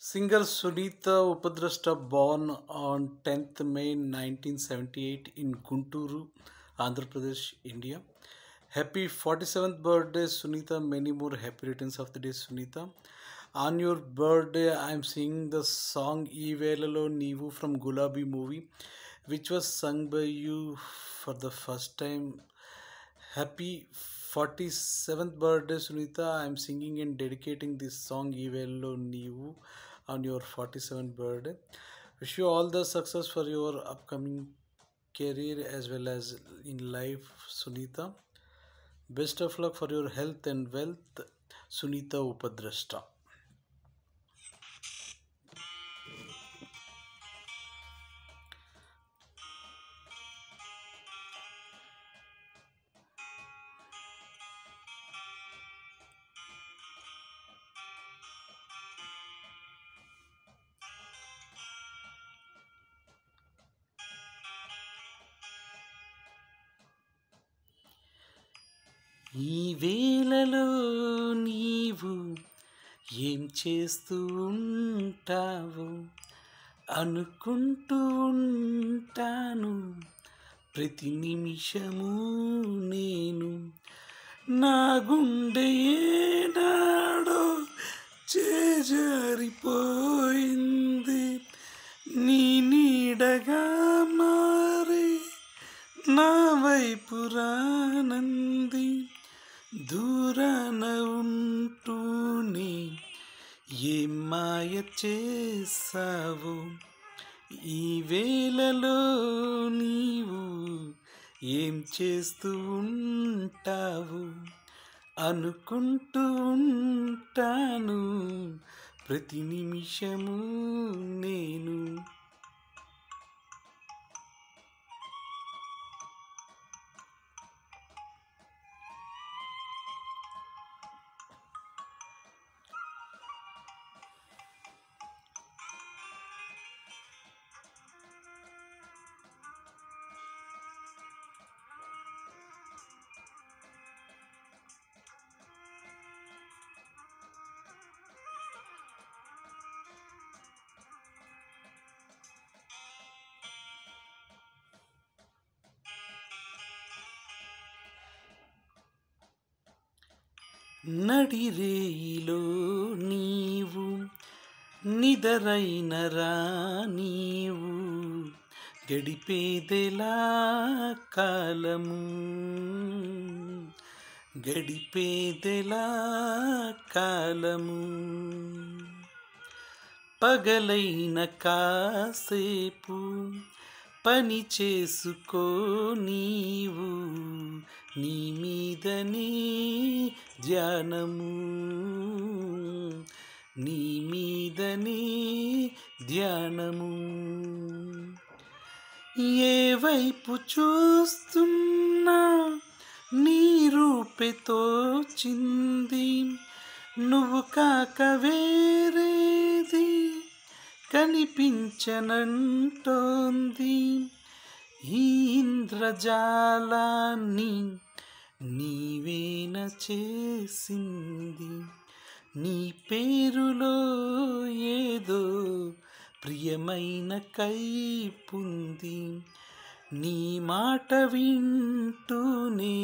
Singer Sunita Upadrashta, born on 10th May 1978 in Gunturu, Andhra Pradesh, India. Happy 47th birthday, Sunita. Many more happy returns of the day, Sunita. On your birthday, I am singing the song Ivelalo Neevu from Gulabi movie, which was sung by you for the first time. Happy 47th birthday, Sunita. I am singing and dedicating this song Ivello Neevu on your 47th birthday. Wish you all the success for your upcoming career as well as in life, Sunita. Best of luck for your health and wealth, Sunita Upadrashta. ఈ వేళలో నీవు ఏం చేస్తూ ఉంటావు అనుకుంటూ ఉంటాను ప్రతి నిమిషము నేను నా గుండె ఏనాడో చేజారిపోయింది నీ నీడగా మారి నా వైపు రానంది దూరాన ఉంటూనే ఏం మాయ చేసావు ఈ వేళలో నీవు ఏం చేస్తూ ఉంటావు అనుకుంటూ ఉంటాను ప్రతి నిమిషము నేను నడిరేయిలో నీవు నిదరైనరా నీవు గడిపేదెలా కాలము గడిపేదెలా కాలము పగలైన కాసేపు పని చేసుకో నీవు నీ మీదనే ధ్యానము నీ మీదనే ధ్యానము ఏ వైపు చూస్తున్నా నీ రూపే తోచింది నువ్వు కాక వేరేది కనిపించనంటోంది ఈ ఇంద్రజాలాన్ని నీవేన చేసింది నీ పేరులో ఏదో ప్రియమైన కైపుంది నీ మాట వింటూనే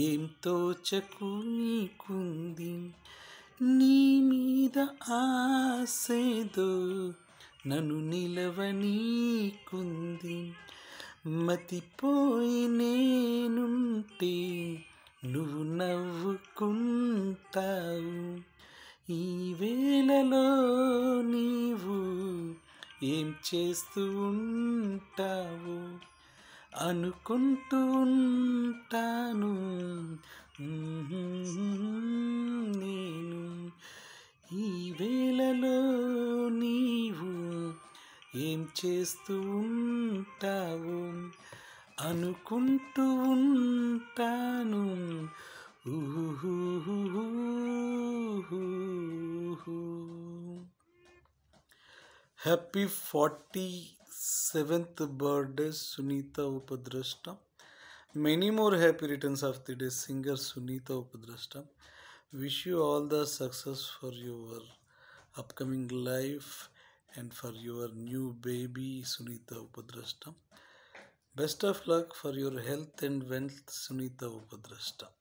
ఏం తోచకుంది నీ మీద ఆసేదో నన్ను నిలవనీకుంది మతిపోయి నేనుంటే నువ్వు నవ్వుకుంటావు ఈ వేళలో నీవు ఏం చేస్తూ ఉంటావు అనుకుంటూ ఉంటాను నేను ఈ వేళలో నీవు ఏం చేస్తూ ఉంటావు అనుకుంటూ ఉంటాను happy 47th birthday, Sunita Upadrashta. Many more happy returns of the day, singer Sunita Upadrashta. Wish you all the success for your upcoming life and for your new baby, Sunita Upadrashta. Best of luck for your health and wealth, Sunita Upadrashta.